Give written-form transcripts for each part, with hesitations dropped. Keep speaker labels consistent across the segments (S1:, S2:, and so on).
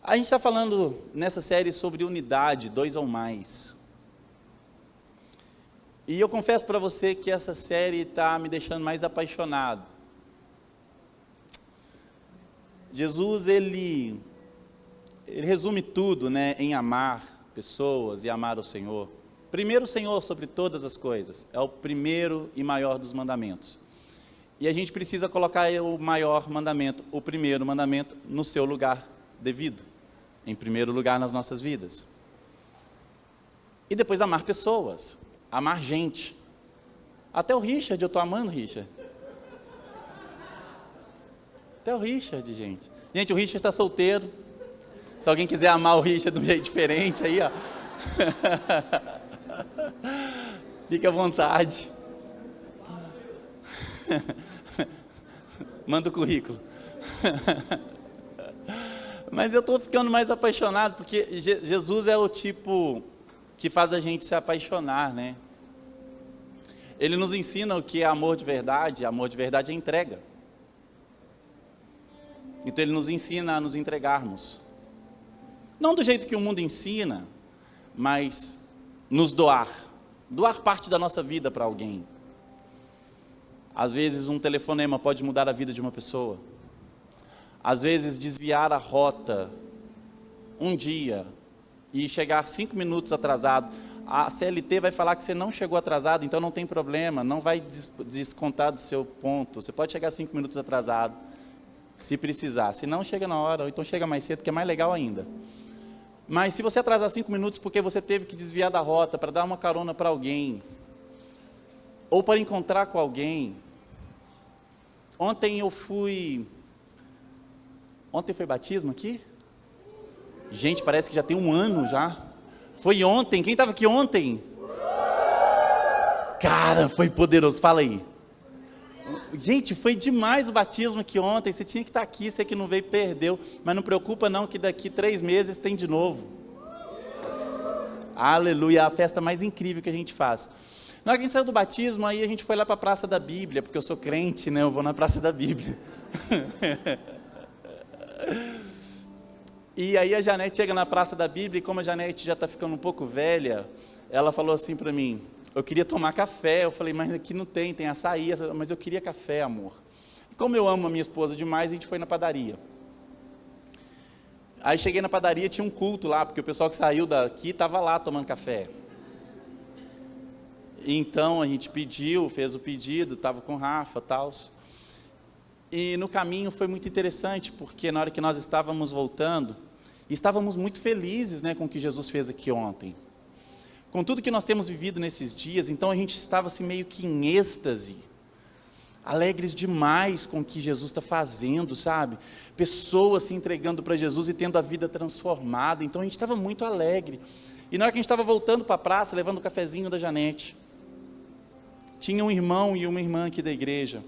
S1: A gente está falando nessa série sobre unidade, dois ou mais. E eu confesso para você que essa série está me deixando mais apaixonado. Jesus, ele resume tudo, né, em amar pessoas e amar o Senhor. Primeiro o Senhor sobre todas as coisas, é o primeiro e maior dos mandamentos. E a gente precisa colocar o maior mandamento, o primeiro mandamento, no seu lugar devido, em primeiro lugar nas nossas vidas. E depois amar pessoas, amar gente. Até o Richard, eu estou amando o Richard. Até o Richard, gente. Gente, o Richard está solteiro. Se alguém quiser amar o Richard de um jeito diferente, aí, ó. Fique à vontade. Manda o currículo. Mas eu estou ficando mais apaixonado, porque Jesus é o tipo que faz a gente se apaixonar, né? Ele nos ensina o que é amor de verdade. Amor de verdade é entrega. Então ele nos ensina a nos entregarmos. Não do jeito que o mundo ensina, mas nos doar. Doar parte da nossa vida para alguém. Às vezes um telefonema pode mudar a vida de uma pessoa. Às vezes desviar a rota um dia e chegar 5 minutos atrasado. A CLT vai falar que você não chegou atrasado, então não tem problema, não vai descontar do seu ponto. Você pode chegar 5 minutos atrasado, se precisar. Se não, chega na hora, ou então chega mais cedo, que é mais legal ainda. Mas se você atrasar 5 minutos porque você teve que desviar da rota para dar uma carona para alguém, ou para encontrar com alguém. Ontem foi batismo aqui? Gente, parece que já tem 1 ano já. Foi ontem, quem estava aqui ontem? Cara, foi poderoso, fala aí. Gente, foi demais o batismo aqui ontem, você tinha que estar aqui, você que não veio perdeu, mas não preocupa não que daqui 3 meses tem de novo. Aleluia, é a festa mais incrível que a gente faz. Na hora que a gente saiu do batismo, aí a gente foi lá para a Praça da Bíblia, porque eu sou crente, né, eu vou na Praça da Bíblia. E aí a Janete chega na Praça da Bíblia, e como a Janete já está ficando um pouco velha, ela falou assim para mim, eu queria tomar café. Eu falei, mas aqui não tem açaí, mas eu queria café, amor. E como eu amo a minha esposa demais, a gente foi na padaria. Aí cheguei na padaria, tinha um culto lá, porque o pessoal que saiu daqui estava lá tomando café. Então a gente fez o pedido, estava com o Rafa e tal. E no caminho foi muito interessante, porque na hora que nós estávamos voltando, estávamos muito felizes, né, com o que Jesus fez aqui ontem. Com tudo que nós temos vivido nesses dias, então a gente estava assim meio que em êxtase, alegres demais com o que Jesus está fazendo, sabe? Pessoas se entregando para Jesus e tendo a vida transformada, então a gente estava muito alegre. E na hora que a gente estava voltando para a praça, levando o cafezinho da Janete, tinha um irmão e uma irmã aqui da igreja,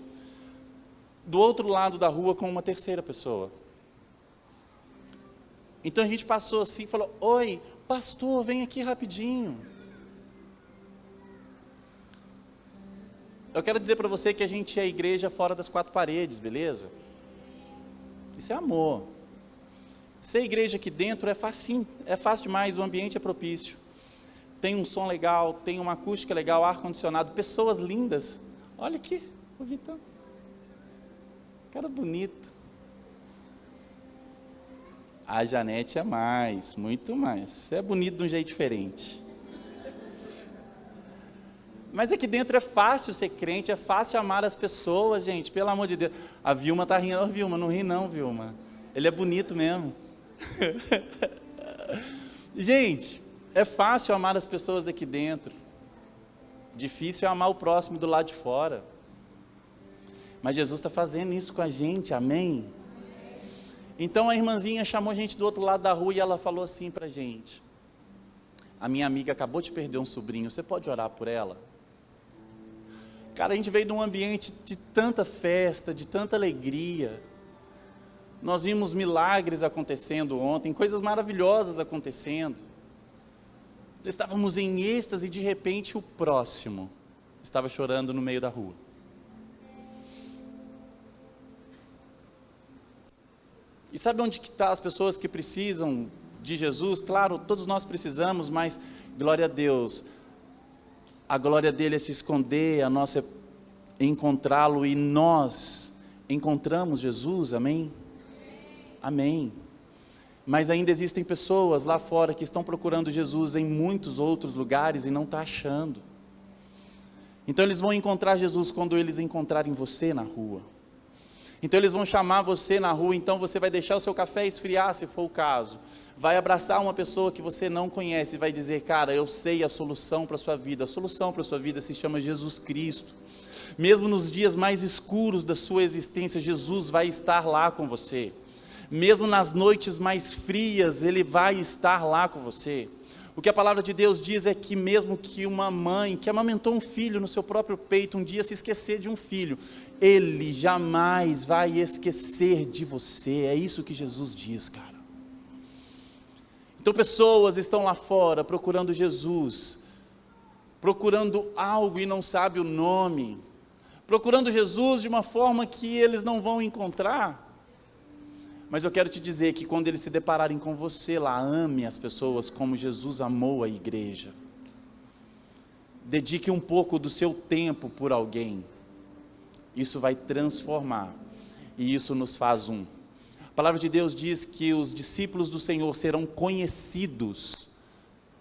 S1: do outro lado da rua com uma terceira pessoa. Então a gente passou assim e falou, oi, pastor, vem aqui rapidinho. Eu quero dizer para você que a gente é a igreja fora das 4 paredes, beleza? Isso é amor. Ser igreja aqui dentro é fácil demais, o ambiente é propício. Tem um som legal, tem uma acústica legal, ar-condicionado, pessoas lindas. Olha aqui, o Vitão. Cara bonito. A Janete é mais, muito mais. Você é bonito de um jeito diferente. Mas aqui dentro é fácil ser crente, é fácil amar as pessoas, gente, pelo amor de Deus. A Vilma está rindo. Oh, Vilma, não ri não, Vilma. Ele é bonito mesmo. Gente, é fácil amar as pessoas aqui dentro. Difícil é amar o próximo do lado de fora. Mas Jesus está fazendo isso com a gente, amém? Então a irmãzinha chamou a gente do outro lado da rua e ela falou assim para a gente, a minha amiga acabou de perder um sobrinho, você pode orar por ela? Cara, a gente veio de um ambiente de tanta festa, de tanta alegria, nós vimos milagres acontecendo ontem, coisas maravilhosas acontecendo, estávamos em êxtase e de repente o próximo estava chorando no meio da rua. E sabe onde que estão as pessoas que precisam de Jesus? Claro, todos nós precisamos, mas glória a Deus, a glória dele é se esconder, a nossa é encontrá-lo, e nós encontramos Jesus, amém? Amém. Mas ainda existem pessoas lá fora que estão procurando Jesus em muitos outros lugares e não estão achando. Então eles vão encontrar Jesus quando eles encontrarem você na rua. Então eles vão chamar você na rua, então você vai deixar o seu café esfriar, se for o caso. Vai abraçar uma pessoa que você não conhece e vai dizer: cara, eu sei a solução para a sua vida. A solução para a sua vida se chama Jesus Cristo. Mesmo nos dias mais escuros da sua existência, Jesus vai estar lá com você. Mesmo nas noites mais frias, Ele vai estar lá com você. O que a palavra de Deus diz é que mesmo que uma mãe que amamentou um filho no seu próprio peito, um dia se esquecer de um filho, Ele jamais vai esquecer de você. É isso que Jesus diz, cara. Então pessoas estão lá fora procurando Jesus, procurando algo e não sabe o nome, procurando Jesus de uma forma que eles não vão encontrar. Mas eu quero te dizer que quando eles se depararem com você lá, ame as pessoas como Jesus amou a igreja. Dedique um pouco do seu tempo por alguém. Isso vai transformar. E isso nos faz um. A palavra de Deus diz que os discípulos do Senhor serão conhecidos.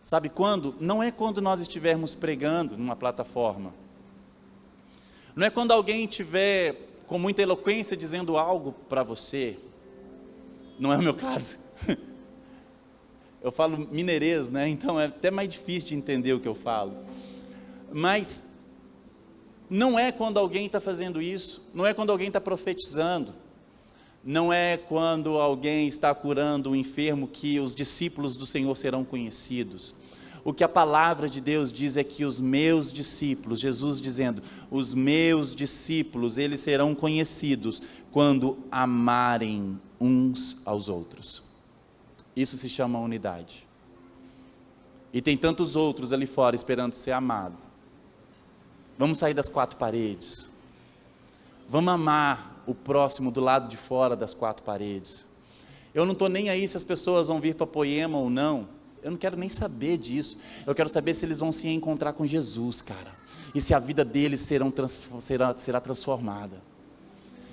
S1: Sabe quando? Não é quando nós estivermos pregando numa plataforma. Não é quando alguém estiver com muita eloquência dizendo algo para você. Não é o meu caso. Eu falo mineirês, né? Então é até mais difícil de entender o que eu falo. Mas não é quando alguém está fazendo isso, não é quando alguém está profetizando, não é quando alguém está curando um enfermo que os discípulos do Senhor serão conhecidos. O que a palavra de Deus diz é que os meus discípulos, Jesus dizendo, os meus discípulos, eles serão conhecidos quando amarem uns aos outros. Isso se chama unidade. E tem tantos outros ali fora esperando ser amado. Vamos sair das quatro paredes. Vamos amar o próximo do lado de fora das quatro paredes. Eu não estou nem aí se as pessoas vão vir para Poema ou não. Eu não quero nem saber disso. Eu quero saber se eles vão se encontrar com Jesus, cara. E se a vida deles será transformada.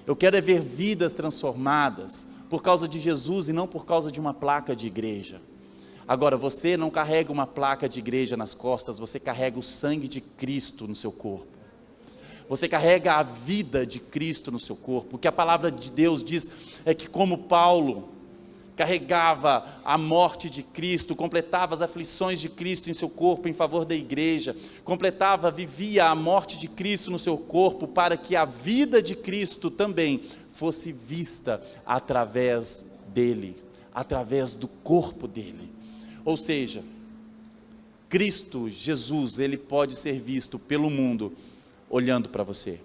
S1: Eu quero é ver vidas transformadas por causa de Jesus e não por causa de uma placa de igreja. Agora, você não carrega uma placa de igreja nas costas, você carrega o sangue de Cristo no seu corpo. Você carrega a vida de Cristo no seu corpo. O que a palavra de Deus diz é que, como Paulo carregava a morte de Cristo, completava as aflições de Cristo em seu corpo em favor da igreja, vivia a morte de Cristo no seu corpo, para que a vida de Cristo também fosse vista através dele, através do corpo dele. Ou seja, Cristo, Jesus, ele pode ser visto pelo mundo olhando para você,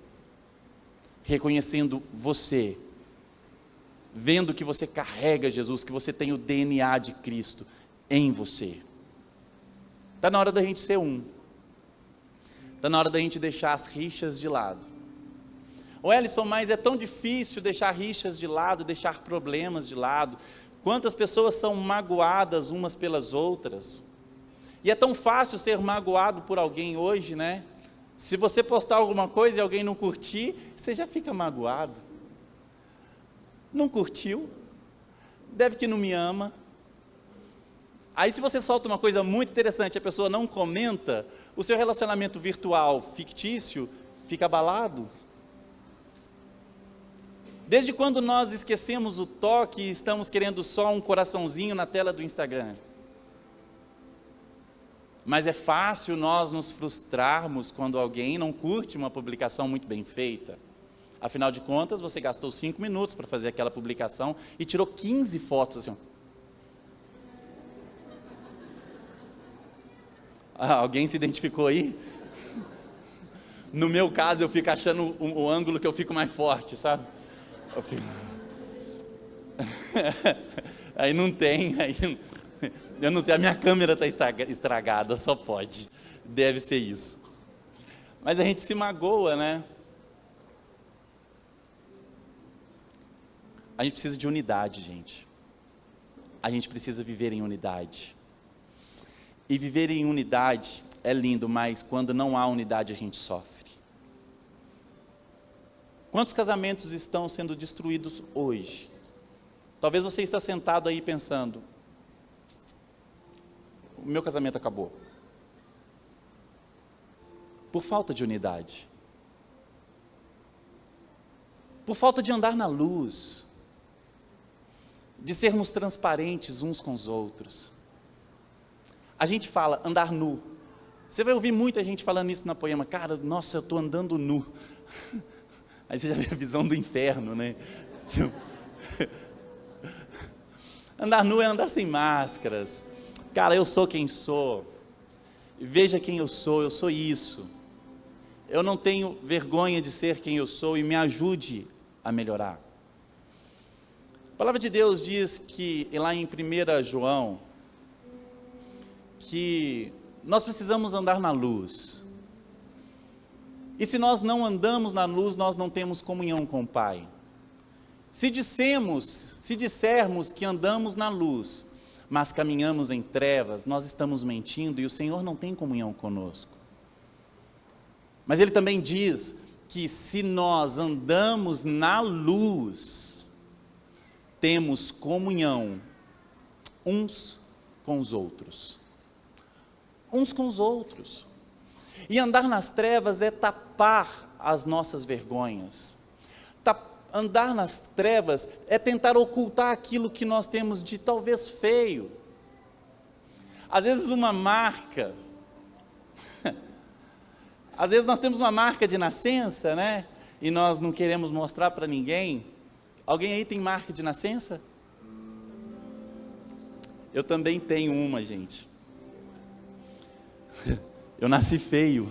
S1: reconhecendo você, vendo que você carrega Jesus, que você tem o DNA de Cristo em você. Está na hora da gente ser um. Está na hora da gente deixar as rixas de lado. O Ellison, mas é tão difícil deixar rixas de lado, deixar problemas de lado. Quantas pessoas são magoadas umas pelas outras. E é tão fácil ser magoado por alguém hoje, né? Se você postar alguma coisa e alguém não curtir, você já fica magoado. Não curtiu, deve que não me ama. Aí se você solta uma coisa muito interessante, a pessoa não comenta, o seu relacionamento virtual fictício fica abalado. Desde quando nós esquecemos o toque e estamos querendo só um coraçãozinho na tela do Instagram? Mas é fácil nós nos frustrarmos quando alguém não curte uma publicação muito bem feita. Afinal de contas, você gastou 5 minutos para fazer aquela publicação e tirou 15 fotos assim. Alguém se identificou aí? No meu caso, eu fico achando o ângulo que eu fico mais forte, sabe? Eu fico... aí não tem, aí... eu não sei, a minha câmera está estragada, só pode, deve ser isso. Mas a gente se magoa, né? A gente precisa de unidade, gente. A gente precisa viver em unidade. E viver em unidade é lindo, mas quando não há unidade a gente sofre. Quantos casamentos estão sendo destruídos hoje? Talvez você está sentado aí pensando, o meu casamento acabou. Por falta de unidade. Por falta de andar na luz. De sermos transparentes uns com os outros. A gente fala andar nu. Você vai ouvir muita gente falando isso na Poema. Cara, nossa, eu estou andando nu. Aí você já vê a visão do inferno, né? Andar nu é andar sem máscaras. Cara, eu sou quem sou. Veja quem eu sou isso. Eu não tenho vergonha de ser quem eu sou e me ajude a melhorar. A palavra de Deus diz que, lá em 1 João, que nós precisamos andar na luz. E se nós não andamos na luz, nós não temos comunhão com o Pai. Se dissermos que andamos na luz, mas caminhamos em trevas, nós estamos mentindo e o Senhor não tem comunhão conosco. Mas Ele também diz que se nós andamos na luz, temos comunhão uns com os outros. Uns com os outros. E andar nas trevas é tapar as nossas vergonhas. Andar nas trevas é tentar ocultar aquilo que nós temos de talvez feio. Às vezes uma marca. Às vezes nós temos uma marca de nascença, né? E nós não queremos mostrar para ninguém. Alguém aí tem marca de nascença? Eu também tenho uma, gente. Eu nasci feio.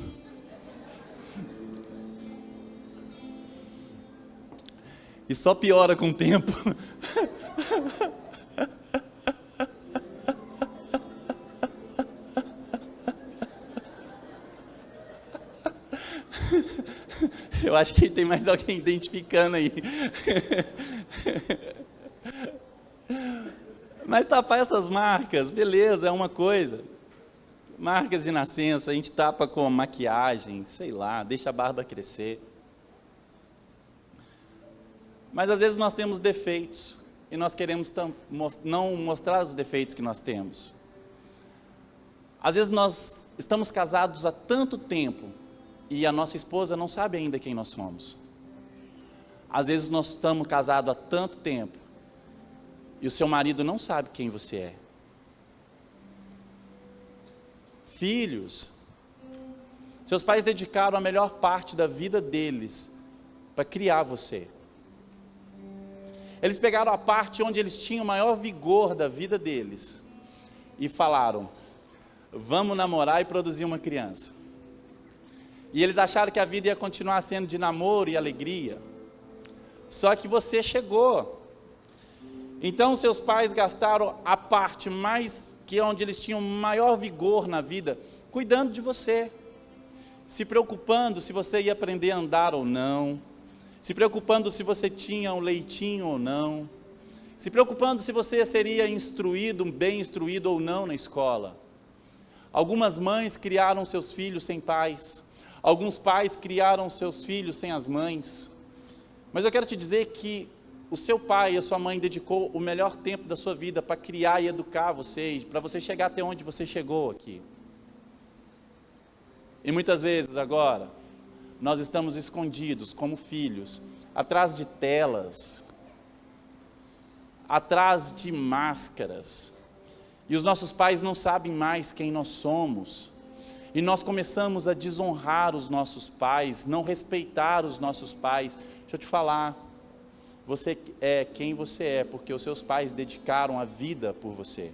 S1: E só piora com o tempo. Eu acho que tem mais alguém identificando aí. Mas tapar essas marcas, beleza, é uma coisa. Marcas de nascença, a gente tapa com maquiagem, sei lá, deixa a barba crescer. Mas às vezes nós temos defeitos e nós queremos não mostrar os defeitos que nós temos. Às vezes nós estamos casados há tanto tempo e a nossa esposa não sabe ainda quem nós somos. Às vezes nós estamos casados há tanto tempo e o seu marido não sabe quem você é. Filhos, seus pais dedicaram a melhor parte da vida deles para criar você. Eles pegaram a parte onde eles tinham o maior vigor da vida deles e falaram, vamos namorar e produzir uma criança. E eles acharam que a vida ia continuar sendo de namoro e alegria. Só que você chegou. Então seus pais gastaram a parte mais, que é onde eles tinham maior vigor na vida, cuidando de você. Se preocupando se você ia aprender a andar ou não. Se preocupando se você tinha um leitinho ou não. Se preocupando se você seria instruído, bem instruído ou não na escola. Algumas mães criaram seus filhos sem pais. Alguns pais criaram seus filhos sem as mães. Mas eu quero te dizer que o seu pai e a sua mãe dedicou o melhor tempo da sua vida para criar e educar você, para você chegar até onde você chegou aqui. E muitas vezes agora, nós estamos escondidos como filhos, atrás de telas, atrás de máscaras, e os nossos pais não sabem mais quem nós somos, e nós começamos a desonrar os nossos pais, não respeitar os nossos pais. Deixa eu te falar, você é quem você é, porque os seus pais dedicaram a vida por você.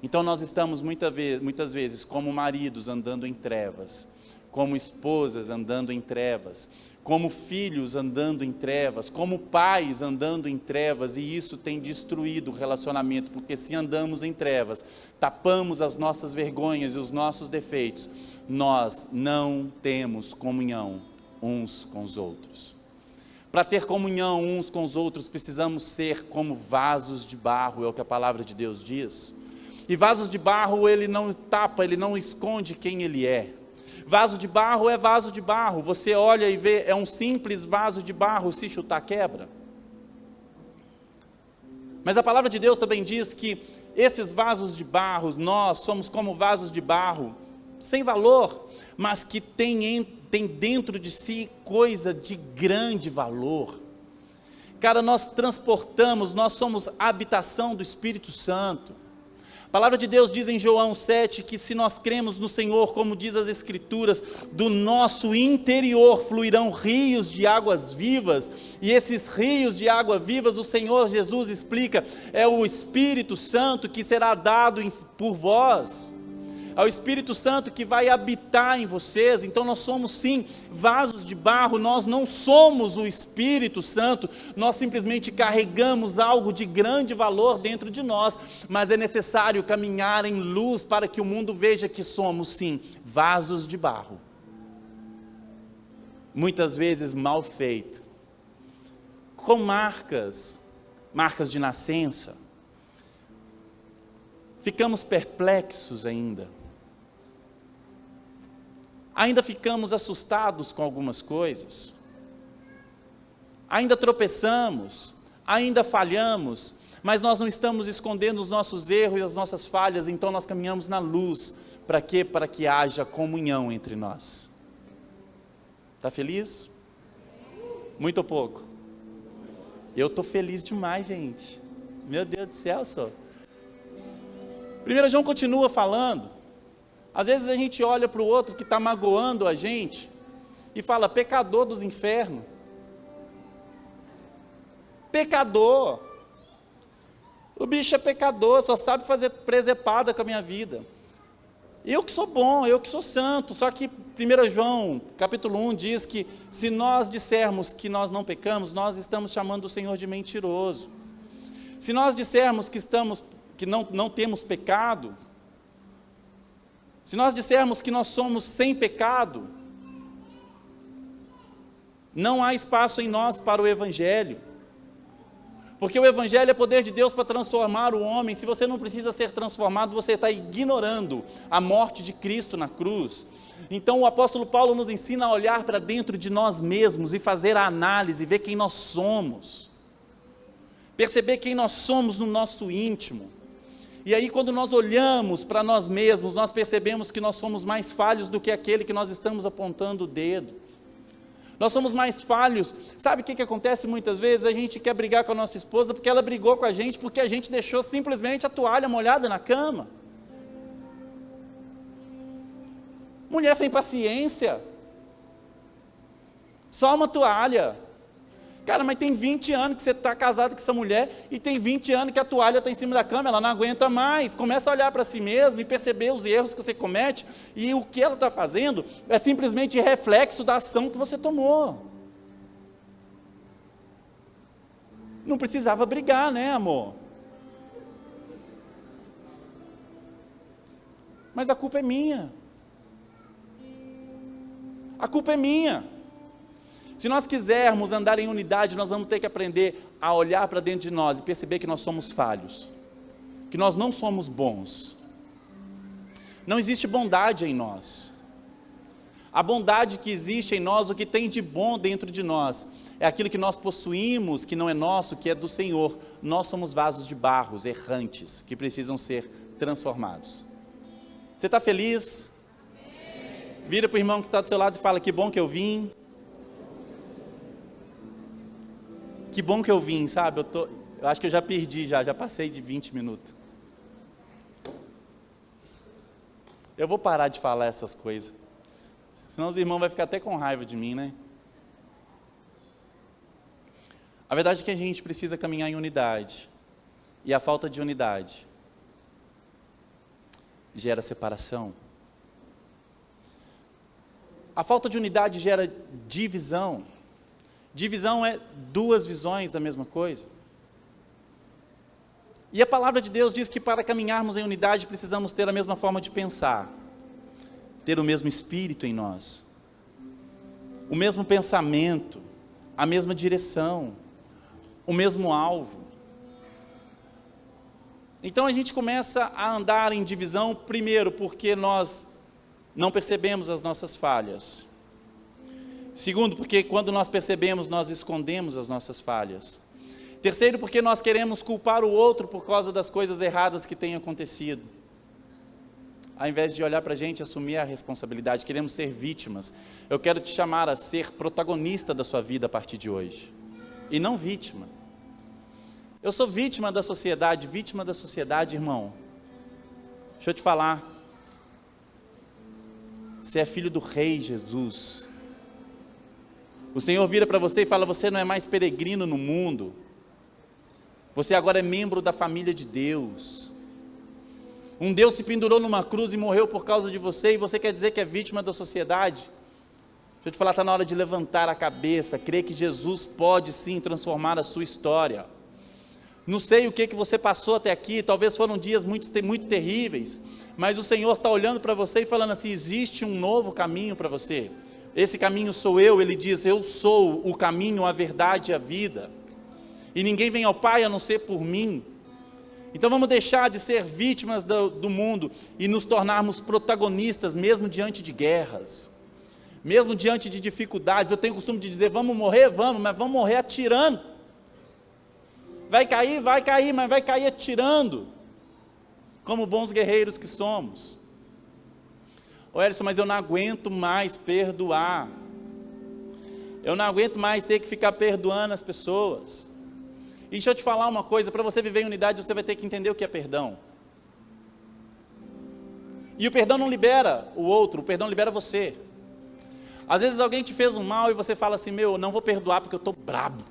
S1: Então nós estamos muitas vezes como maridos andando em trevas, como esposas andando em trevas, como filhos andando em trevas, como pais andando em trevas, e isso tem destruído o relacionamento, porque se andamos em trevas, tapamos as nossas vergonhas e os nossos defeitos, nós não temos comunhão uns com os outros. Para ter comunhão uns com os outros, precisamos ser como vasos de barro, é o que a palavra de Deus diz. E vasos de barro, ele não tapa, ele não esconde quem ele é. Vaso de barro é vaso de barro, você olha e vê, é um simples vaso de barro, se chutar quebra. Mas a palavra de Deus também diz que esses vasos de barro, nós somos como vasos de barro, sem valor, mas que tem dentro de si coisa de grande valor. Cara, nós transportamos, nós somos a habitação do Espírito Santo. A palavra de Deus diz em João 7, que se nós cremos no Senhor, como diz as Escrituras, do nosso interior fluirão rios de águas vivas, e esses rios de água vivas, o Senhor Jesus explica, é o Espírito Santo que será dado por vós, é o Espírito Santo que vai habitar em vocês. Então nós somos sim vasos de barro, nós não somos o Espírito Santo, nós simplesmente carregamos algo de grande valor dentro de nós, mas é necessário caminhar em luz para que o mundo veja que somos sim vasos de barro, muitas vezes mal feito, com marcas de nascença. Ficamos perplexos ainda ficamos assustados com algumas coisas, ainda tropeçamos, ainda falhamos, mas nós não estamos escondendo os nossos erros e as nossas falhas, então nós caminhamos na luz. Para quê? Para que haja comunhão entre nós. Está feliz? Muito ou pouco? Eu estou feliz demais, gente. Meu Deus do céu, só. 1 João continua falando. Às vezes a gente olha para o outro que está magoando a gente e fala, pecador dos infernos. Pecador. O bicho é pecador, só sabe fazer presepada com a minha vida. Eu que sou bom, eu que sou santo. Só que 1 João, capítulo 1, diz que se nós dissermos que nós não pecamos, nós estamos chamando o Senhor de mentiroso. Se nós dissermos que não temos pecado, se nós dissermos que nós somos sem pecado, não há espaço em nós para o Evangelho, porque o Evangelho é poder de Deus para transformar o homem. Se você não precisa ser transformado, você está ignorando a morte de Cristo na cruz. Então o apóstolo Paulo nos ensina a olhar para dentro de nós mesmos e fazer a análise, ver quem nós somos, perceber quem nós somos no nosso íntimo. E aí quando nós olhamos para nós mesmos, nós percebemos que nós somos mais falhos do que aquele que nós estamos apontando o dedo. Nós somos mais falhos. Sabe o que acontece muitas vezes? A gente quer brigar com a nossa esposa porque ela brigou com a gente, porque a gente deixou simplesmente a toalha molhada na cama. Mulher sem paciência. Só uma toalha. Cara, mas tem 20 anos que você está casado com essa mulher e tem 20 anos que a toalha está em cima da cama, ela não aguenta mais. Começa a olhar para si mesmo e perceber os erros que você comete, e o que ela está fazendo é simplesmente reflexo da ação que você tomou. Não precisava brigar, né, amor? Mas a culpa é minha. A culpa é minha. Se nós quisermos andar em unidade, nós vamos ter que aprender a olhar para dentro de nós e perceber que nós somos falhos, que nós não somos bons. Não existe bondade em nós. A bondade que existe em nós, o que tem de bom dentro de nós, é aquilo que nós possuímos, que não é nosso, que é do Senhor. Nós somos vasos de barros, errantes, que precisam ser transformados. Você está feliz? Vira para o irmão que está do seu lado e fala, que bom que eu vim. Que bom que eu vim, sabe? Eu acho que eu já perdi, já passei de 20 minutos. Eu vou parar de falar essas coisas, senão os irmãos vão ficar até com raiva de mim, né? A verdade é que a gente precisa caminhar em unidade, e a falta de unidade gera separação. A falta de unidade gera divisão. Divisão é duas visões da mesma coisa. E a palavra de Deus diz que para caminharmos em unidade precisamos ter a mesma forma de pensar, ter o mesmo espírito em nós, o mesmo pensamento, a mesma direção, o mesmo alvo. Então a gente começa a andar em divisão, primeiro, porque nós não percebemos as nossas falhas. Segundo, porque quando nós percebemos, nós escondemos as nossas falhas. Terceiro, porque nós queremos culpar o outro por causa das coisas erradas que têm acontecido. Ao invés de olhar para a gente e assumir a responsabilidade, queremos ser vítimas. Eu quero te chamar a ser protagonista da sua vida a partir de hoje. E não vítima. Eu sou vítima da sociedade, irmão. Deixa eu te falar. Você é filho do Rei Jesus. O Senhor vira para você e fala, você não é mais peregrino no mundo. Você agora é membro da família de Deus. Um Deus se pendurou numa cruz e morreu por causa de você, e você quer dizer que é vítima da sociedade? Deixa eu te falar, está na hora de levantar a cabeça, crer que Jesus pode sim transformar a sua história. Não sei o que você passou até aqui, talvez foram dias muito terríveis, mas o Senhor está olhando para você e falando assim, existe um novo caminho para você. Esse caminho sou eu, Ele diz, eu sou o caminho, a verdade e a vida. E ninguém vem ao Pai a não ser por mim. Então vamos deixar de ser vítimas do mundo e nos tornarmos protagonistas, mesmo diante de guerras, mesmo diante de dificuldades. Eu tenho o costume de dizer, vamos morrer, vamos, mas vamos morrer atirando. Vai cair, mas vai cair atirando, como bons guerreiros que somos. Ô Elson, mas eu não aguento mais perdoar. Eu não aguento mais ter que ficar perdoando as pessoas. E deixa eu te falar uma coisa, para você viver em unidade, você vai ter que entender o que é perdão. E o perdão não libera o outro, o perdão libera você. Às vezes alguém te fez um mal e você fala assim, eu não vou perdoar porque eu estou brabo.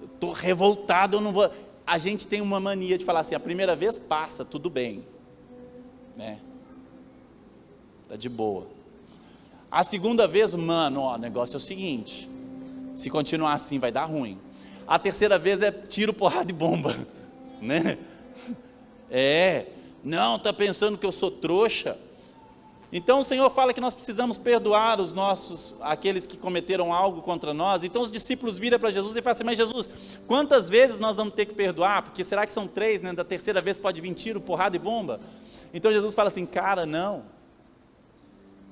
S1: Eu estou revoltado, eu não vou... A gente tem uma mania de falar assim, a primeira vez passa, tudo bem. Né? Tá de boa. A segunda vez, mano, o negócio é o seguinte, se continuar assim vai dar ruim. A terceira vez é tiro, porrada e bomba, né? Não, está pensando que eu sou trouxa? Então o Senhor fala que nós precisamos perdoar aqueles que cometeram algo contra nós. Então os discípulos viram para Jesus e falam assim, mas Jesus, quantas vezes nós vamos ter que perdoar? Porque será que são 3, né? Da terceira vez pode vir tiro, porrada e bomba? Então Jesus fala assim, cara, não.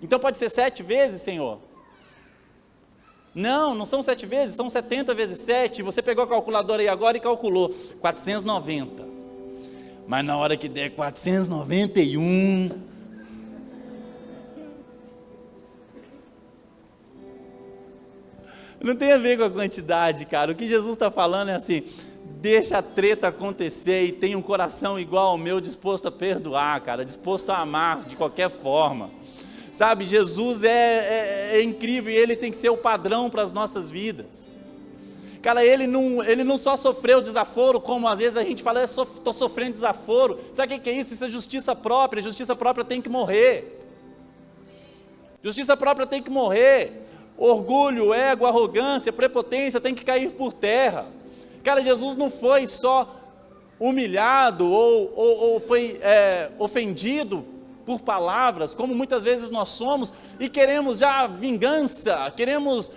S1: Então pode ser 7 vezes, Senhor? Não são 7 vezes, são 70 vezes 7, você pegou a calculadora aí agora e calculou, 490, mas na hora que der 491, não tem a ver com a quantidade, cara, o que Jesus está falando é assim, deixa a treta acontecer e tenha um coração igual ao meu, disposto a perdoar, cara, disposto a amar de qualquer forma. Sabe, Jesus é incrível e Ele tem que ser o padrão para as nossas vidas. Cara, ele não só sofreu desaforo, como às vezes a gente fala, estou sofrendo desaforo. Sabe o que é isso? Isso é justiça própria. Justiça própria tem que morrer. Justiça própria tem que morrer. Orgulho, ego, arrogância, prepotência tem que cair por terra. Cara, Jesus não foi só humilhado ou foi ofendido por palavras, como muitas vezes nós somos, e queremos já vingança, queremos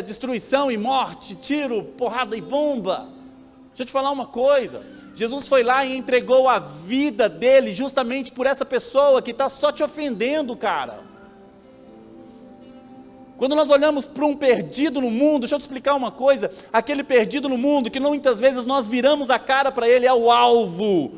S1: destruição e morte, tiro, porrada e bomba. Deixa eu te falar uma coisa, Jesus foi lá e entregou a vida dele, justamente por essa pessoa que está só te ofendendo, cara. Quando nós olhamos para um perdido no mundo, deixa eu te explicar uma coisa, aquele perdido no mundo, que muitas vezes nós viramos a cara para ele, é o alvo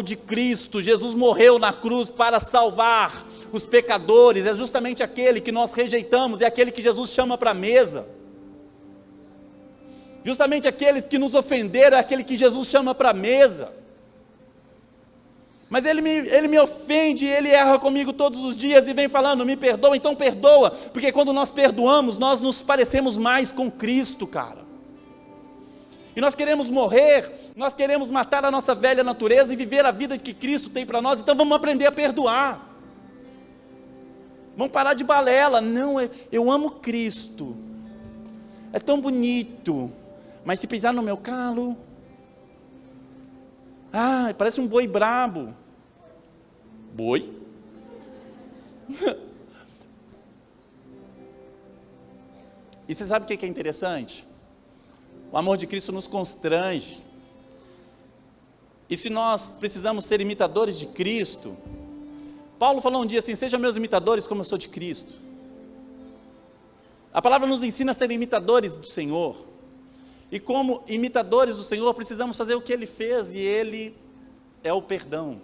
S1: de Cristo. Jesus morreu na cruz para salvar os pecadores, é justamente aquele que nós rejeitamos, é aquele que Jesus chama para a mesa, justamente aqueles que nos ofenderam, é aquele que Jesus chama para a mesa, mas ele me ofende, ele erra comigo todos os dias, e vem falando, me perdoa, então perdoa, porque quando nós perdoamos, nós nos parecemos mais com Cristo, cara. E nós queremos morrer, nós queremos matar a nossa velha natureza e viver a vida que Cristo tem para nós, então vamos aprender a perdoar. Vamos parar de balela. Não, eu amo Cristo, é tão bonito, mas se pisar no meu calo, parece um boi brabo. Boi? E você sabe o que é interessante? O amor de Cristo nos constrange. E se nós precisamos ser imitadores de Cristo, Paulo falou um dia assim: sejam meus imitadores como eu sou de Cristo. A palavra nos ensina a ser imitadores do Senhor. E como imitadores do Senhor, precisamos fazer o que Ele fez, e Ele é o perdão.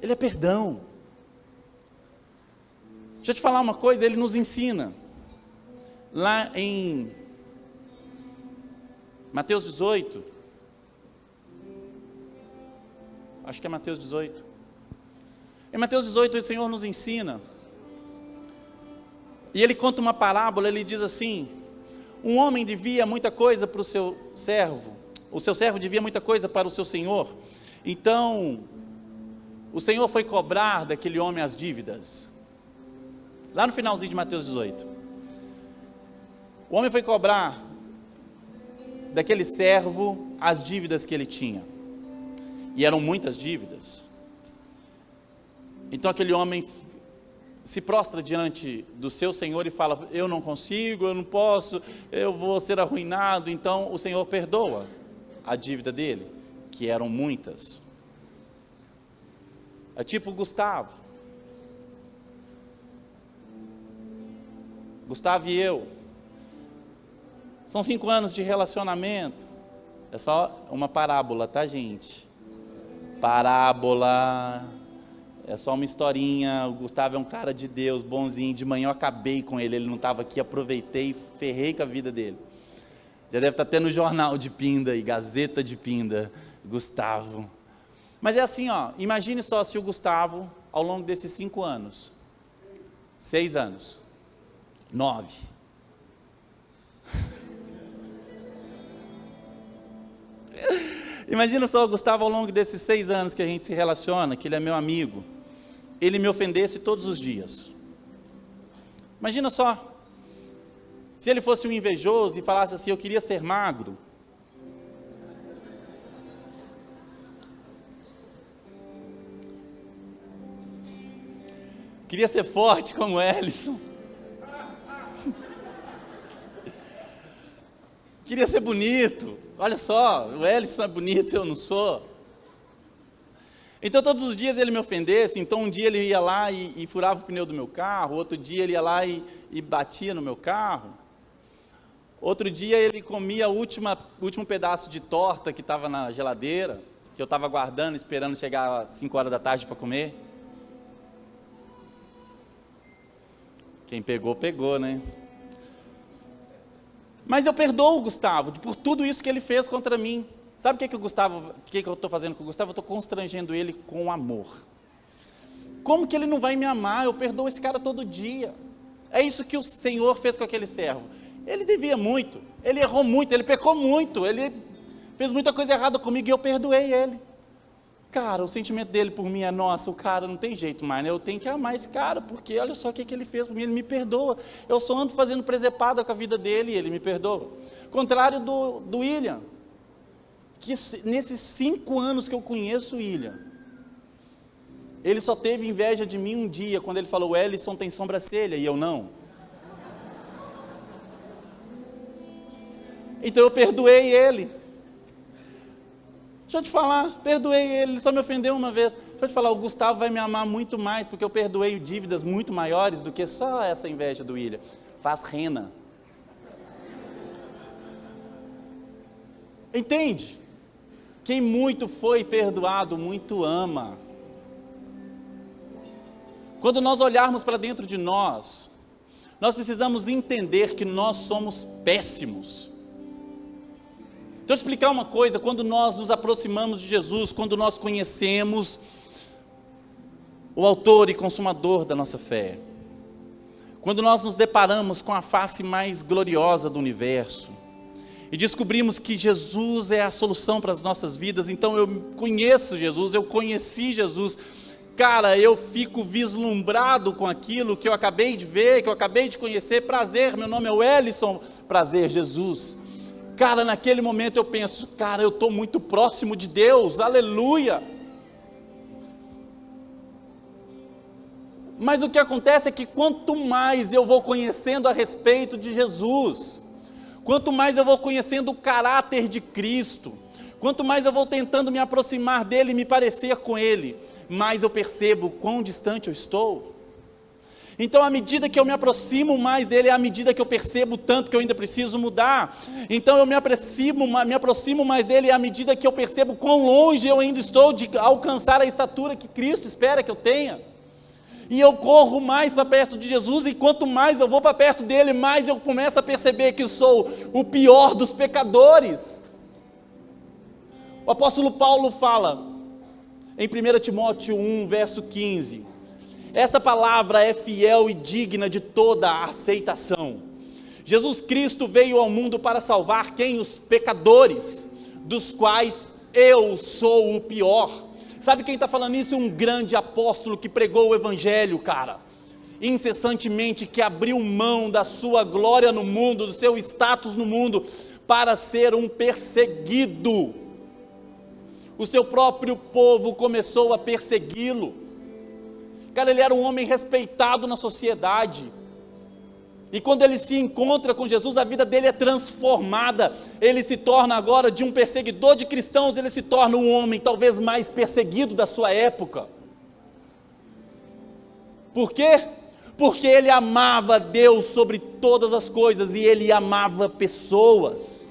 S1: Ele é perdão. Deixa eu te falar uma coisa, Ele nos ensina. Lá em Mateus 18, acho que é Mateus 18. Em Mateus 18, o Senhor nos ensina. E Ele conta uma parábola, Ele diz assim: um homem devia muita coisa para o seu servo devia muita coisa para o seu senhor. Então, o Senhor foi cobrar daquele homem as dívidas. Lá no finalzinho de Mateus 18. O homem foi cobrar daquele servo as dívidas que ele tinha. E eram muitas dívidas. Então aquele homem se prostra diante do seu Senhor e fala: eu não consigo, eu não posso, eu vou ser arruinado. Então o Senhor perdoa a dívida dele, que eram muitas. É tipo Gustavo e eu. São 5 anos de relacionamento. É só uma parábola, tá, gente? Parábola. É só uma historinha. O Gustavo é um cara de Deus, bonzinho. De manhã eu acabei com ele, ele não estava aqui, aproveitei e ferrei com a vida dele. Já deve estar tendo jornal de Pinda e Gazeta de Pinda, Gustavo. Mas é assim, ó, imagine só se o Gustavo, ao longo desses 5 anos, 6 anos, 9, imagina só o Gustavo ao longo desses 6 anos que a gente se relaciona, que ele é meu amigo, ele me ofendesse todos os dias. Imagina só, se ele fosse um invejoso e falasse assim: eu queria ser magro. Queria ser forte como o Ellison. Queria ser bonito. Olha só, o Ellison é bonito, eu não sou. Então todos os dias ele me ofendesse. Então um dia ele ia lá e furava o pneu do meu carro. Outro dia ele ia lá e batia no meu carro. Outro dia ele comia o último pedaço de torta que estava na geladeira, que eu estava guardando, esperando chegar às 5 horas da tarde para comer. Quem pegou, pegou, né? Mas eu perdoo o Gustavo por tudo isso que ele fez contra mim. Sabe o que eu estou fazendo com o Gustavo? Eu estou constrangendo ele com amor. Como que ele não vai me amar? Eu perdoo esse cara todo dia. É isso que o Senhor fez com aquele servo. Ele devia muito, ele errou muito, ele pecou muito, ele fez muita coisa errada comigo e eu perdoei ele. Cara, o sentimento dele por mim é: nossa, o cara não tem jeito mais, né? Eu tenho que amar esse cara, porque olha só o que ele fez por mim, ele me perdoa. Eu só ando fazendo presepada com a vida dele e ele me perdoa. Contrário do William, que nesses 5 anos que eu conheço o William, ele só teve inveja de mim um dia, quando ele falou: o Ellison tem sobrancelha e eu não. Então eu perdoei ele. Deixa eu te falar, perdoei ele só me ofendeu uma vez. Deixa eu te falar, o Gustavo vai me amar muito mais, porque eu perdoei dívidas muito maiores do que só essa inveja do William. Faz rena. Entende? Quem muito foi perdoado, muito ama. Quando nós olharmos para dentro de nós precisamos entender que nós somos péssimos. Deixa eu explicar uma coisa: quando nós nos aproximamos de Jesus, quando nós conhecemos o autor e consumador da nossa fé, quando nós nos deparamos com a face mais gloriosa do universo, e descobrimos que Jesus é a solução para as nossas vidas, então eu conheço Jesus, eu conheci Jesus, cara, eu fico vislumbrado com aquilo que eu acabei de ver, que eu acabei de conhecer. Prazer, meu nome é Ellison. Prazer, Jesus. Cara, naquele momento eu penso: cara, eu estou muito próximo de Deus, aleluia. Mas o que acontece é que quanto mais eu vou conhecendo a respeito de Jesus, quanto mais eu vou conhecendo o caráter de Cristo, quanto mais eu vou tentando me aproximar dele e me parecer com ele, mais eu percebo quão distante eu estou. Então, à medida que eu me aproximo mais dele, é à medida que eu percebo tanto que eu ainda preciso mudar. Então, eu me aproximo mais dele, é à medida que eu percebo quão longe eu ainda estou de alcançar a estatura que Cristo espera que eu tenha. E eu corro mais para perto de Jesus, e quanto mais eu vou para perto dele, mais eu começo a perceber que sou o pior dos pecadores. O apóstolo Paulo fala, em 1 Timóteo 1, verso 15, esta palavra é fiel e digna de toda a aceitação. Jesus Cristo veio ao mundo para salvar quem? Os pecadores, dos quais eu sou o pior. Sabe quem está falando isso? Um grande apóstolo que pregou o evangelho, cara, incessantemente, que abriu mão da sua glória no mundo, do seu status no mundo, para ser um perseguido. O seu próprio povo começou a persegui-lo. Cara, ele era um homem respeitado na sociedade, e quando ele se encontra com Jesus, a vida dele é transformada. Ele se torna agora, de um perseguidor de cristãos, ele se torna um homem talvez mais perseguido da sua época. Por quê? Porque ele amava Deus sobre todas as coisas, e ele amava pessoas.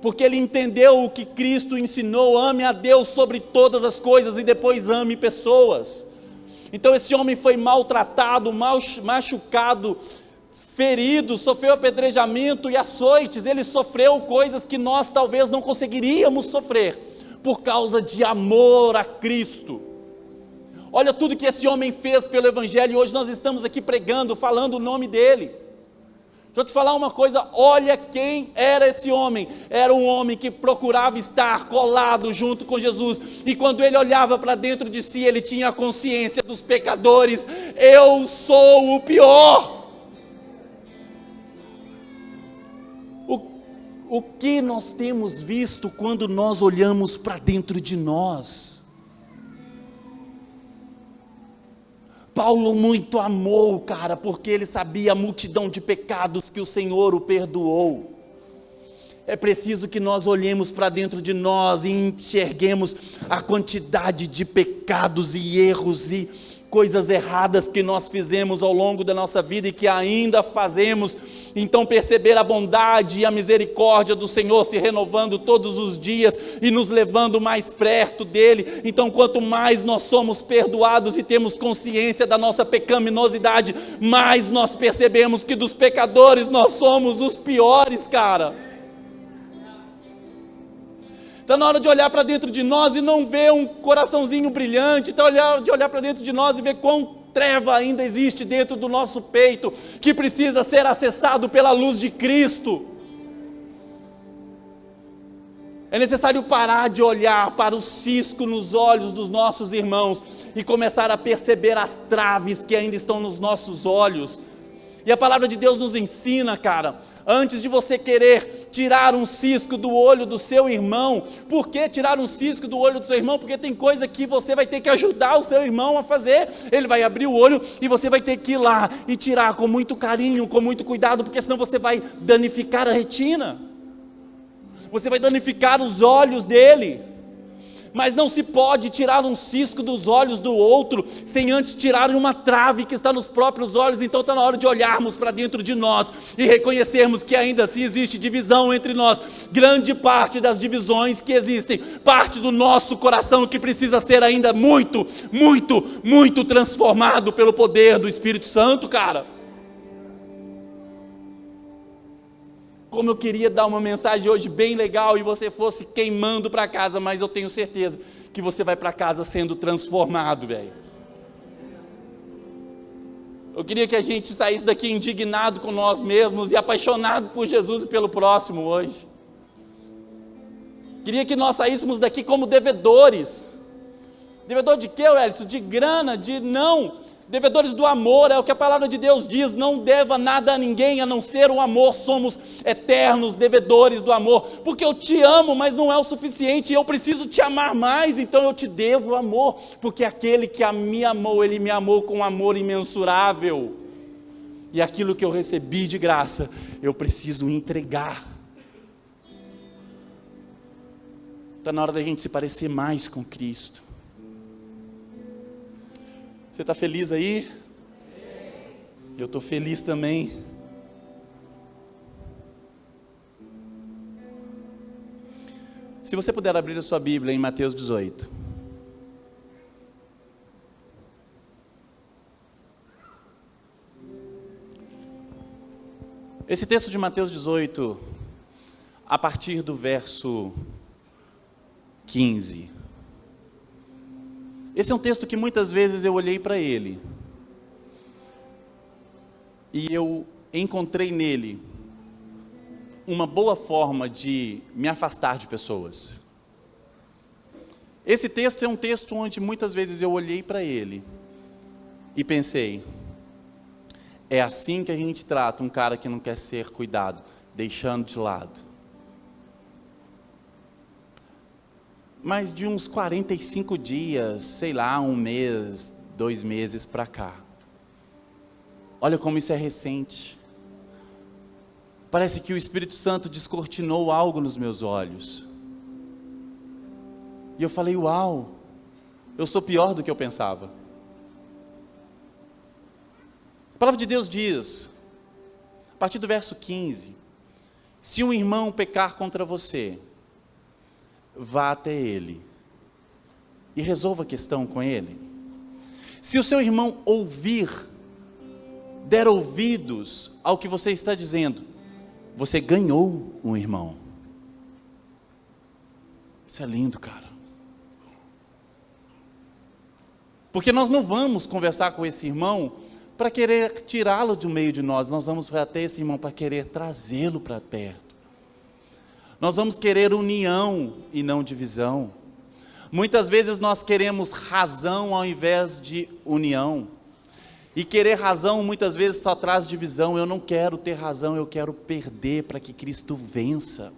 S1: Porque ele entendeu o que Cristo ensinou: ame a Deus sobre todas as coisas e depois ame pessoas. Então esse homem foi maltratado, machucado, ferido, sofreu apedrejamento e açoites. Ele sofreu coisas que nós talvez não conseguiríamos sofrer, por causa de amor a Cristo. Olha tudo que esse homem fez pelo evangelho, e hoje nós estamos aqui pregando, falando o nome dele. Deixa eu te falar uma coisa, olha quem era esse homem. Era um homem que procurava estar colado junto com Jesus, e quando ele olhava para dentro de si, ele tinha a consciência dos pecadores: eu sou o pior. O que nós temos visto quando nós olhamos para dentro de nós? Paulo muito amou, cara, porque ele sabia a multidão de pecados que o Senhor o perdoou. É preciso que nós olhemos para dentro de nós e enxerguemos a quantidade de pecados e erros e coisas erradas que nós fizemos ao longo da nossa vida e que ainda fazemos. Então perceber a bondade e a misericórdia do Senhor se renovando todos os dias e nos levando mais perto dele. Então quanto mais nós somos perdoados e temos consciência da nossa pecaminosidade, mais nós percebemos que dos pecadores nós somos os piores, cara. Está na hora de olhar para dentro de nós e não ver um coraçãozinho brilhante. Está na hora de olhar para dentro de nós e ver quão treva ainda existe dentro do nosso peito, que precisa ser acessado pela luz de Cristo. É necessário parar de olhar para o cisco nos olhos dos nossos irmãos e começar a perceber as traves que ainda estão nos nossos olhos. E a palavra de Deus nos ensina, cara, antes de você querer tirar um cisco do olho do seu irmão. Por que tirar um cisco do olho do seu irmão? Porque tem coisa que você vai ter que ajudar o seu irmão a fazer. Ele vai abrir o olho e você vai ter que ir lá e tirar com muito carinho, com muito cuidado, porque senão você vai danificar a retina, você vai danificar os olhos dele. Mas não se pode tirar um cisco dos olhos do outro sem antes tirar uma trave que está nos próprios olhos. Então está na hora de olharmos para dentro de nós e reconhecermos que ainda assim existe divisão entre nós. Grande parte das divisões que existem, parte do nosso coração que precisa ser ainda muito, muito, muito transformado pelo poder do Espírito Santo, cara. Como eu queria dar uma mensagem hoje bem legal e você fosse queimando para casa, mas eu tenho certeza que você vai para casa sendo transformado, velho. Eu queria que a gente saísse daqui indignado com nós mesmos e apaixonado por Jesus e pelo próximo hoje. Queria que nós saíssemos daqui como devedores. Devedor de quê, Wellington? De grana, Devedores do amor, é o que a palavra de Deus diz, não deva nada a ninguém a não ser o amor, somos eternos devedores do amor, porque eu te amo, mas não é o suficiente, eu preciso te amar mais, então eu te devo amor, porque aquele que me amou, ele me amou com um amor imensurável, e aquilo que eu recebi de graça, eu preciso entregar. Está na hora da gente se parecer mais com Cristo. Você está feliz aí? Eu estou feliz também. Se você puder abrir a sua Bíblia em Mateus 18. Esse texto de Mateus 18, a partir do verso 15. Esse é um texto que muitas vezes eu olhei para ele e eu encontrei nele uma boa forma de me afastar de pessoas. Esse texto é um texto onde muitas vezes eu olhei para ele e pensei, é assim que a gente trata um cara que não quer ser cuidado, deixando de lado. Mas de uns 45 dias, sei lá, 1 mês, 2 meses para cá. Olha como isso é recente. Parece que o Espírito Santo descortinou algo nos meus olhos. E eu falei, uau, eu sou pior do que eu pensava. A palavra de Deus diz, a partir do verso 15, se um irmão pecar contra você, vá até ele e resolva a questão com ele. Se o seu irmão der ouvidos ao que você está dizendo, você ganhou um irmão. Isso é lindo, cara. Porque nós não vamos conversar com esse irmão para querer tirá-lo do meio de nós, nós vamos até esse irmão para querer trazê-lo para perto. Nós vamos querer união e não divisão. Muitas vezes nós queremos razão ao invés de união. E querer razão muitas vezes só traz divisão. Eu não quero ter razão, eu quero perder para que Cristo vença.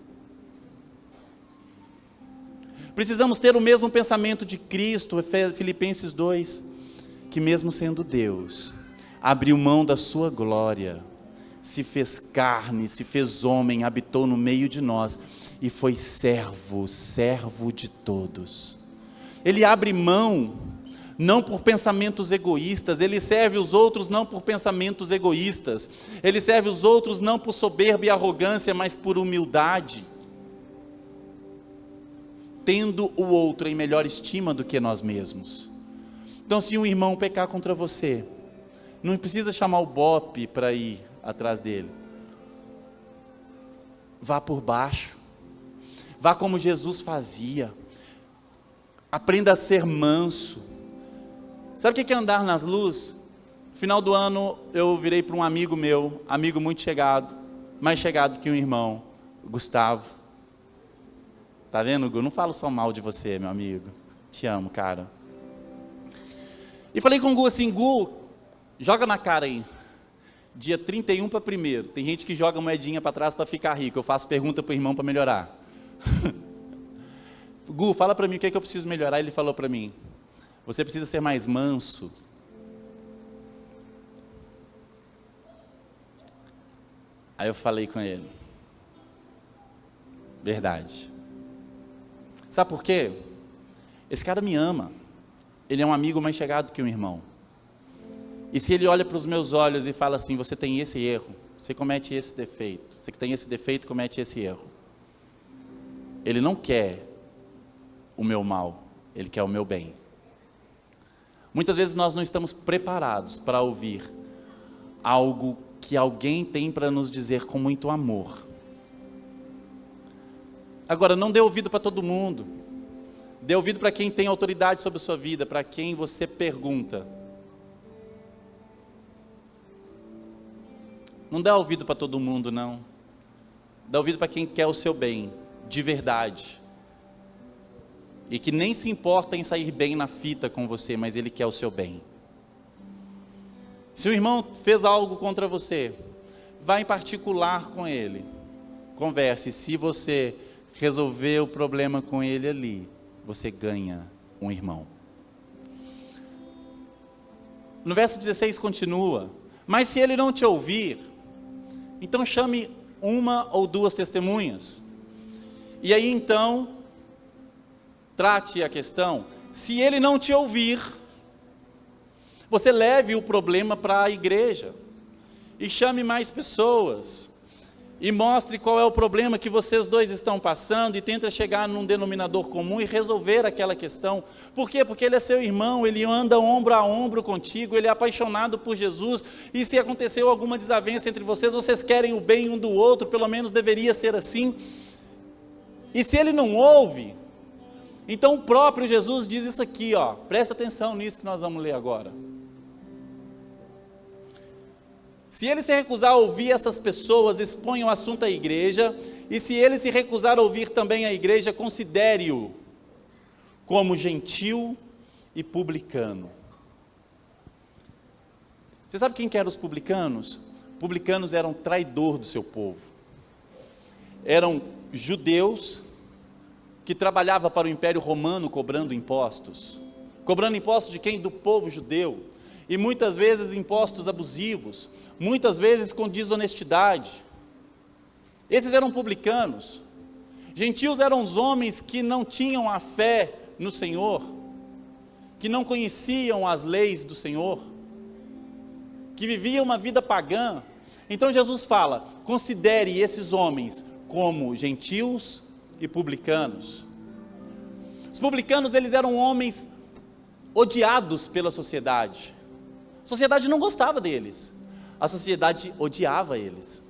S1: Precisamos ter o mesmo pensamento de Cristo, Filipenses 2, que mesmo sendo Deus, abriu mão da sua glória, se fez carne, se fez homem, habitou no meio de nós e foi servo de todos. Ele abre mão não por pensamentos egoístas, ele serve os outros não por pensamentos egoístas, ele serve os outros não por soberba e arrogância, mas por humildade, tendo o outro em melhor estima do que nós mesmos. Então, se um irmão pecar contra você, não precisa chamar o bope para ir atrás dele. Vá por baixo. Vá como Jesus fazia. Aprenda a ser manso. Sabe o que é andar nas luzes? No final do ano eu virei para um amigo meu, amigo muito chegado, mais chegado que um irmão, Gustavo. Tá vendo, Gu? Não falo só mal de você, meu amigo. Te amo, cara. E falei com o Gu assim, Gu, joga na cara aí. Dia 31 para 1º. Tem gente que joga moedinha para trás para ficar rico. Eu faço pergunta para o irmão para melhorar. Gu, fala para mim o que é que eu preciso melhorar. Ele falou para mim, você precisa ser mais manso. Aí eu falei com ele, verdade. Sabe por quê? Esse cara me ama. Ele é um amigo mais chegado que um irmão. E se ele olha para os meus olhos e fala assim, você tem esse erro, você comete esse defeito, você que tem esse defeito comete esse erro. Ele não quer o meu mal, ele quer o meu bem. Muitas vezes nós não estamos preparados para ouvir algo que alguém tem para nos dizer com muito amor. Agora, não dê ouvido para todo mundo. Dê ouvido para quem tem autoridade sobre a sua vida, para quem você pergunta. Não dá ouvido para todo mundo, não. Dá ouvido para quem quer o seu bem, de verdade. E que nem se importa em sair bem na fita com você, mas ele quer o seu bem. Se o irmão fez algo contra você, vá em particular com ele, converse. Se você resolver o problema com ele ali, você ganha um irmão. No verso 16 continua: mas se ele não te ouvir, então chame uma ou duas testemunhas, e aí então trate a questão. Se ele não te ouvir, você leve o problema para a igreja, e chame mais pessoas, e mostre qual é o problema que vocês dois estão passando, e tenta chegar num denominador comum e resolver aquela questão. Por quê? Porque ele é seu irmão, ele anda ombro a ombro contigo, ele é apaixonado por Jesus, e se aconteceu alguma desavença entre vocês, vocês querem o bem um do outro, pelo menos deveria ser assim. E se ele não ouve, então o próprio Jesus diz isso aqui, ó, presta atenção nisso que nós vamos ler agora. Se ele se recusar a ouvir essas pessoas, exponha o assunto à igreja, e se ele se recusar a ouvir também a igreja, considere-o como gentil e publicano. Você sabe quem que eram os publicanos? Publicanos eram traidor do seu povo. Eram judeus que trabalhavam para o Império Romano cobrando impostos. Cobrando impostos de quem? Do povo judeu. E muitas vezes impostos abusivos, muitas vezes com desonestidade. Esses eram publicanos. Gentios eram os homens que não tinham a fé no Senhor, que não conheciam as leis do Senhor, que viviam uma vida pagã. Então Jesus fala: considere esses homens como gentios e publicanos. Os publicanos, eles eram homens odiados pela sociedade. A sociedade não gostava deles, a sociedade odiava eles.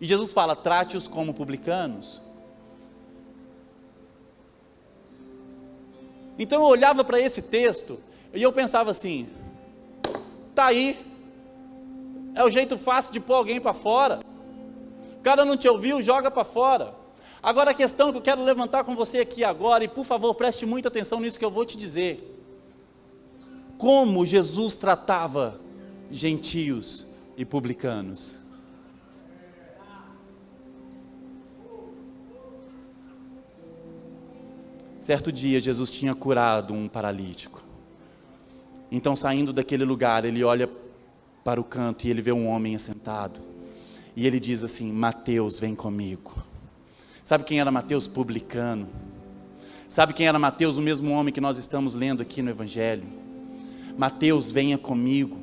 S1: E Jesus fala: trate-os como publicanos. Então eu olhava para esse texto e eu pensava assim: tá aí, é o jeito fácil de pôr alguém para fora. O cara não te ouviu, joga para fora. Agora a questão que eu quero levantar com você aqui agora, e por favor preste muita atenção nisso que eu vou te dizer: como Jesus tratava gentios e publicanos. Certo dia Jesus tinha curado um paralítico. Então, saindo daquele lugar, ele olha para o canto e ele vê um homem assentado, e ele diz assim: Mateus, vem comigo. Sabe quem era Mateus? Publicano. Sabe quem era Mateus? O mesmo homem que nós estamos lendo aqui no Evangelho. Mateus, venha comigo,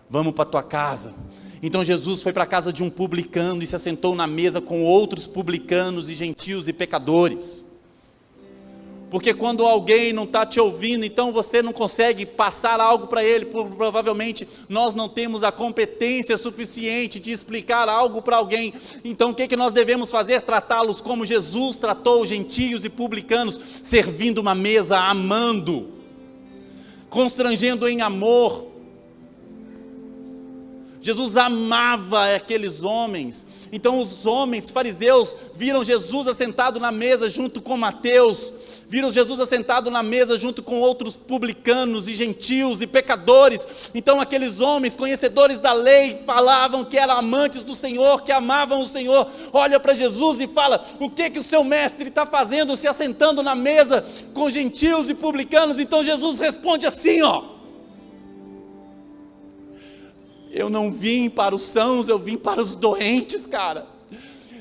S1: vamos para a tua casa. Então Jesus foi para a casa de um publicano e se assentou na mesa com outros publicanos e gentios e pecadores. Porque quando alguém não está te ouvindo, então você não consegue passar algo para ele, provavelmente nós não temos a competência suficiente de explicar algo para alguém. Então o que nós devemos fazer? Tratá-los como Jesus tratou os gentios e publicanos, servindo uma mesa, amando, constrangendo em amor. Jesus amava aqueles homens. Então os homens fariseus viram Jesus assentado na mesa junto com Mateus, viram Jesus assentado na mesa junto com outros publicanos e gentios e pecadores. Então aqueles homens, conhecedores da lei, falavam que eram amantes do Senhor, que amavam o Senhor, olha para Jesus e fala: o que o seu mestre está fazendo, se assentando na mesa com gentios e publicanos? Então Jesus responde assim, ó: eu não vim para os sãos, eu vim para os doentes, cara.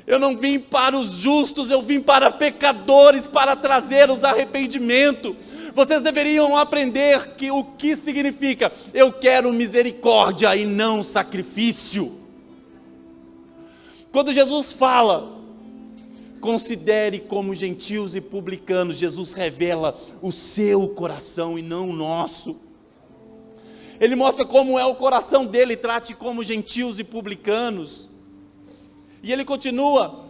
S1: Eu não vim para os justos, eu vim para pecadores, para trazer-os arrependimento. Vocês deveriam aprender o que significa: eu quero misericórdia e não sacrifício. Quando Jesus fala, considere como gentios e publicanos, Jesus revela o seu coração e não o nosso. Ele mostra como é o coração dele: trate como gentios e publicanos. E ele continua: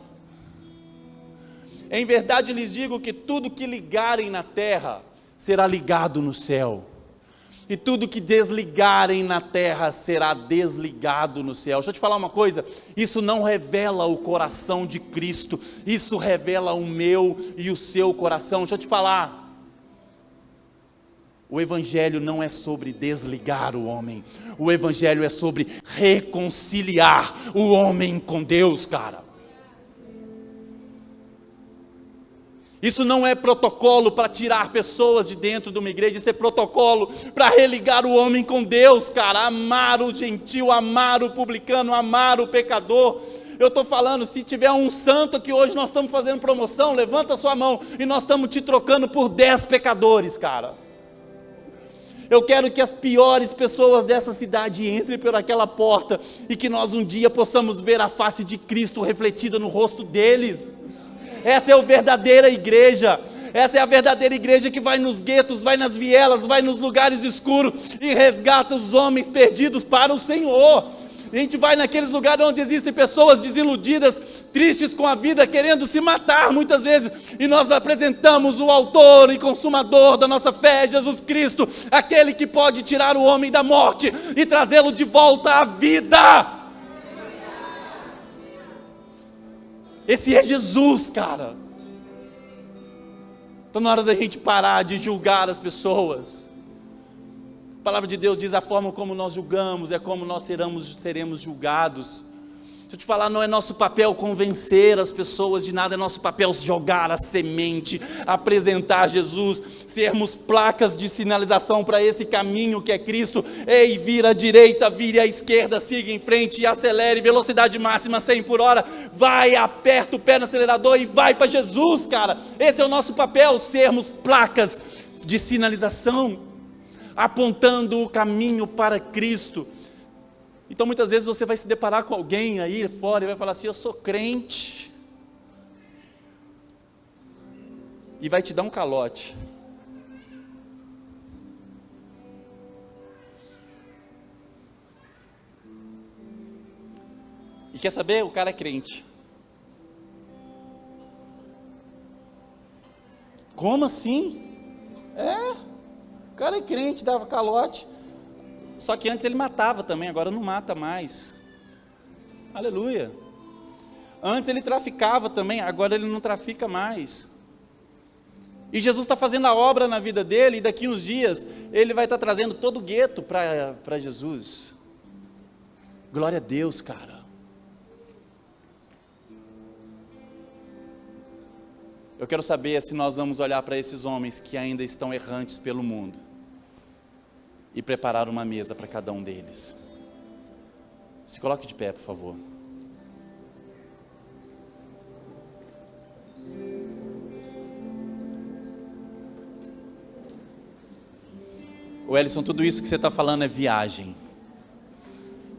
S1: em verdade lhes digo que tudo que ligarem na terra será ligado no céu, e tudo que desligarem na terra será desligado no céu. Deixa eu te falar uma coisa: isso não revela o coração de Cristo, isso revela o meu e o seu coração. Deixa eu te falar, O Evangelho não é sobre desligar o homem. O Evangelho é sobre reconciliar o homem com Deus, cara. Isso não é protocolo para tirar pessoas de dentro de uma igreja, isso é protocolo para religar o homem com Deus, cara. Amar o gentil, amar o publicano, amar o pecador. Eu estou falando, se tiver um santo que hoje nós estamos fazendo promoção, levanta a sua mão e nós estamos te trocando por 10 pecadores, cara. Eu quero que as piores pessoas dessa cidade entrem por aquela porta e que nós um dia possamos ver a face de Cristo refletida no rosto deles. Essa é a verdadeira igreja. Essa é a verdadeira igreja que vai nos guetos, vai nas vielas, vai nos lugares escuros e resgata os homens perdidos para o Senhor. A gente vai naqueles lugares onde existem pessoas desiludidas, tristes com a vida, querendo se matar muitas vezes, e nós apresentamos o autor e consumador da nossa fé, Jesus Cristo, aquele que pode tirar o homem da morte e trazê-lo de volta à vida. Esse é Jesus, cara. Então na hora da gente parar de julgar as pessoas, a palavra de Deus diz: a forma como nós julgamos é como nós seremos julgados. Deixa eu te falar, não é nosso papel convencer as pessoas de nada, é nosso papel jogar a semente, apresentar Jesus, sermos placas de sinalização para esse caminho que é Cristo. Ei, vira à direita, vire à esquerda, siga em frente e acelere, velocidade máxima 100 por hora, vai, aperta o pé no acelerador e vai para Jesus, cara. Esse é o nosso papel, sermos placas de sinalização, apontando o caminho para Cristo. Então muitas vezes você vai se deparar com alguém aí fora e vai falar assim: eu sou crente, e vai te dar um calote. E quer saber? O cara é crente. Como assim? O cara é crente, dava calote. Só que antes ele matava também, agora não mata mais. Aleluia. Antes ele traficava também, agora ele não trafica mais. E Jesus está fazendo a obra na vida dele, e daqui uns dias ele vai estar trazendo todo o gueto para Jesus. Glória a Deus, cara. Eu quero saber se nós vamos olhar para esses homens que ainda estão errantes pelo mundo e preparar uma mesa para cada um deles. Se coloque de pé, por favor. Wellington, tudo isso que você está falando é viagem.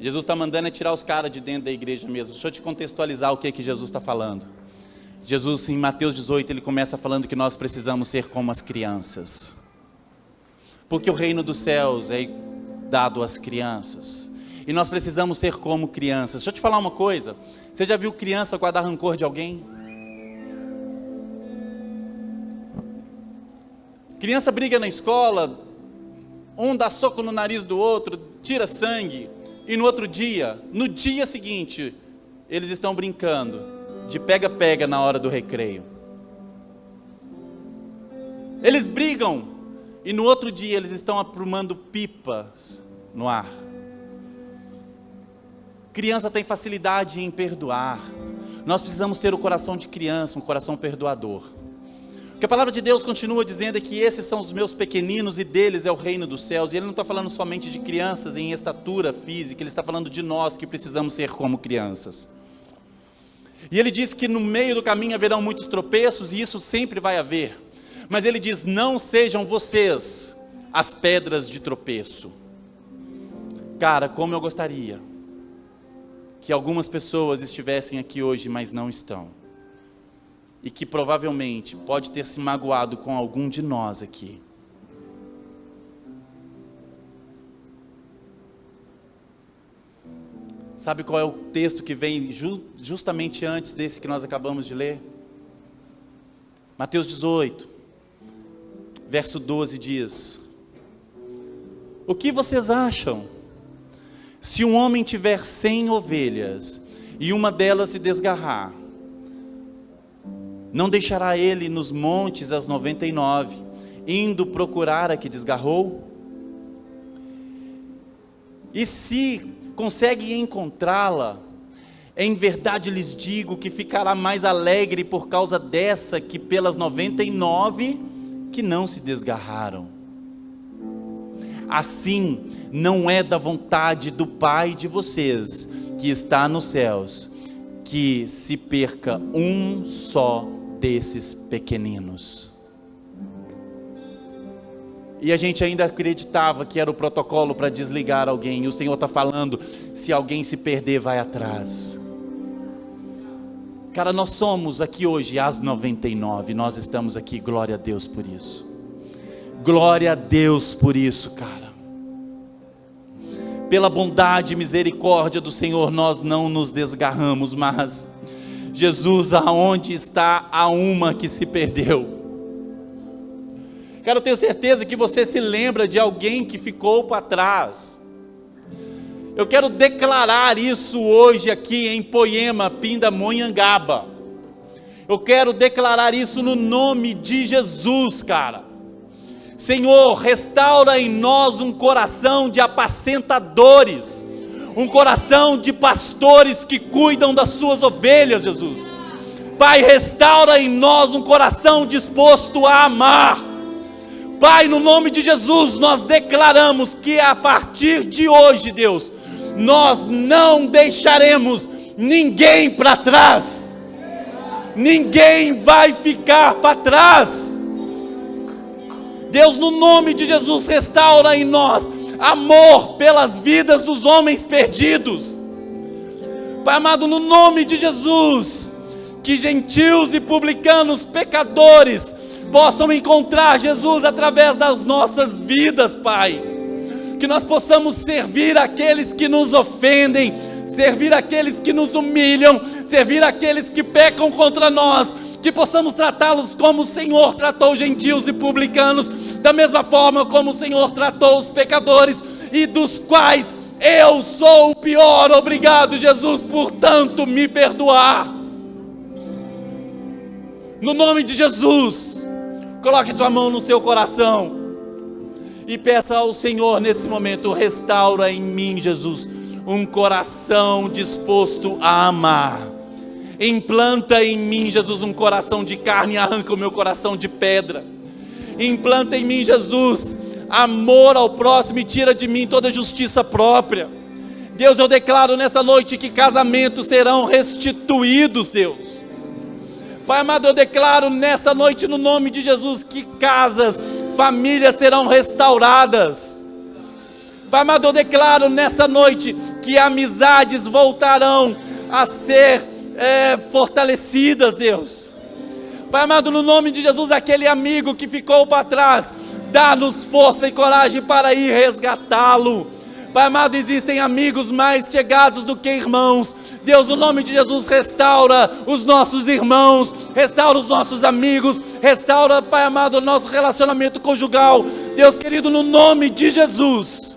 S1: Jesus está mandando tirar os caras de dentro da igreja mesmo. Deixa eu te contextualizar o que Jesus está falando. Jesus, em Mateus 18, ele começa falando que nós precisamos ser como as crianças. Porque o reino dos céus é dado às crianças. E nós precisamos ser como crianças. Deixa eu te falar uma coisa. Você já viu criança guardar rancor de alguém? Criança briga na escola, um dá soco no nariz do outro, tira sangue. E no outro dia, no dia seguinte, eles estão brincando de pega-pega na hora do recreio. Eles brigam. E no outro dia eles estão aprumando pipas no ar. Criança tem facilidade em perdoar. Nós precisamos ter o coração de criança, um coração perdoador. O que a palavra de Deus continua dizendo é que esses são os meus pequeninos e deles é o reino dos céus. E ele não está falando somente de crianças em estatura física, ele está falando de nós que precisamos ser como crianças. E ele diz que no meio do caminho haverão muitos tropeços, e isso sempre vai haver. Mas ele diz: não sejam vocês as pedras de tropeço. Cara, como eu gostaria que algumas pessoas estivessem aqui hoje, mas não estão. E que provavelmente pode ter se magoado com algum de nós aqui. Sabe qual é o texto que vem justamente antes desse que nós acabamos de ler? Mateus 18. Verso 12 diz: o que vocês acham? Se um homem tiver 100 ovelhas e uma delas se desgarrar, não deixará ele nos montes as 99 indo procurar a que desgarrou? E se consegue encontrá-la, em verdade lhes digo que ficará mais alegre por causa dessa que pelas 99 que não se desgarraram. Assim, não é da vontade do Pai de vocês, que está nos céus, que se perca um só desses pequeninos. E a gente ainda acreditava que era o protocolo para desligar alguém, e o Senhor está falando, se alguém se perder, vai atrás. Cara, nós somos aqui hoje as 99, nós estamos aqui, glória a Deus por isso. Glória a Deus por isso, cara. Pela bondade e misericórdia do Senhor, nós não nos desgarramos, mas Jesus, aonde está a uma que se perdeu? Cara, eu tenho certeza que você se lembra de alguém que ficou para trás. Eu quero declarar isso hoje aqui em Poema, Pindamonhangaba. Eu quero declarar isso no nome de Jesus, cara. Senhor, restaura em nós um coração de apacentadores, um coração de pastores que cuidam das suas ovelhas, Jesus. Pai, restaura em nós um coração disposto a amar. Pai, no nome de Jesus, nós declaramos que a partir de hoje, Deus, nós não deixaremos ninguém para trás. Ninguém vai ficar para trás. Deus, no nome de Jesus, restaura em nós amor pelas vidas dos homens perdidos. Pai amado, no nome de Jesus, que gentios e publicanos, pecadores, possam encontrar Jesus através das nossas vidas, Pai. Que nós possamos servir aqueles que nos ofendem, servir aqueles que nos humilham, servir aqueles que pecam contra nós, que possamos tratá-los como o Senhor tratou gentios e publicanos, da mesma forma como o Senhor tratou os pecadores, e dos quais eu sou o pior. Obrigado, Jesus, por tanto me perdoar. No nome de Jesus, coloque tua mão no seu coração e peça ao Senhor nesse momento: restaura em mim, Jesus, um coração disposto a amar. Implanta em mim, Jesus, um coração de carne e arranca o meu coração de pedra. Implanta em mim, Jesus, amor ao próximo e tira de mim toda justiça própria. Deus, eu declaro nessa noite que casamentos serão restituídos, Deus. Pai amado, eu declaro nessa noite no nome de Jesus que casas, famílias serão restauradas. Pai amado, eu declaro nessa noite que amizades voltarão a ser fortalecidas, Deus. Pai amado, no nome de Jesus, aquele amigo que ficou para trás, dá-nos força e coragem para ir resgatá-lo. Pai amado, existem amigos mais chegados do que irmãos. Deus, no nome de Jesus, restaura os nossos irmãos, restaura os nossos amigos, restaura, Pai amado, o nosso relacionamento conjugal. Deus querido, no nome de Jesus,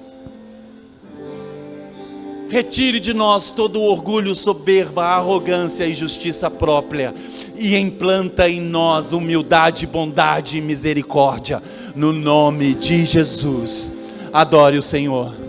S1: retire de nós todo o orgulho, soberba, arrogância e justiça própria, e implanta em nós humildade, bondade e misericórdia, no nome de Jesus. Adore o Senhor.